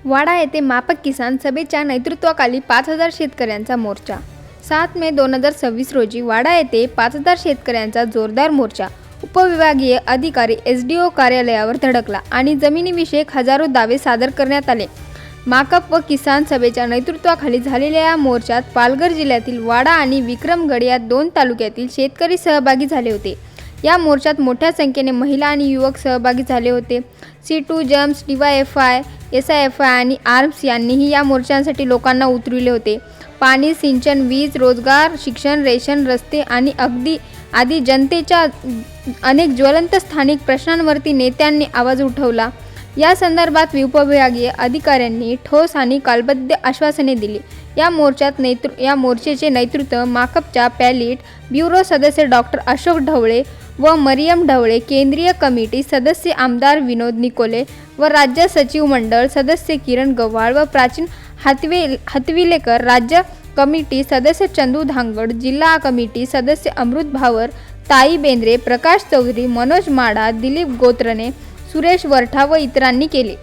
वाडा येथे मापक किसान सभेच्या नेतृत्वाखाली 5,000 शेतकऱ्यांचा मोर्चा। 7 मे 2026 रोजी वाडा येथे 5,000 शेतकऱ्यांचा जोरदार मोर्चा उपविभागीय अधिकारी SDO कार्यालयावर धडकला आणि जमिनीविषयक हजारो दावे सादर करण्यात आले। माकप व किसान सभेच्या नेतृत्वाखाली झालेल्या या मोर्चात पालघर जिल्ह्यातील वाडा आणि विक्रमगड या 2 तालुक्यातील शेतकरी सहभागी झाले होते। या मोर्चात मोठ्या संख्येने महिला आणि युवक सहभागी झाले होते। C2 जम्स, DYFI, SIFI आणि आर्म्स यांनीही या मोर्चांसाठी लोकांना उतरविले होते। पाणी, सिंचन, वीज, रोजगार, शिक्षण, रेशन, रस्ते आणि आदी जनतेच्या अनेक ज्वलंत स्थानिक प्रश्नांवरती नेत्यांनी आवाज उठवला। या संदर्भात उपविभागीय अधिकाऱ्यांनी ठोस आणि कालबद्ध आश्वासने दिली। या मोर्चाचे नेतृत्व माकपच्या पॉलिट ब्युरो सदस्य डॉक्टर अशोक ढवळे व मरियम ढवळे, केंद्रीय कमिटी सदस्य आमदार विनोद निकोले व राज्य सचिव मंडळ सदस्य किरण गव्हाळ व प्राचीन हतविलेकर, राज्य कमिटी सदस्य चंदू धांगड, जिल्हा कमिटी सदस्य अमृत भावर, ताई बेंद्रे, प्रकाश चौधरी, मनोज माडा, दिलीप गोत्रणे, सुरेश वरठा व इतरांनी केले।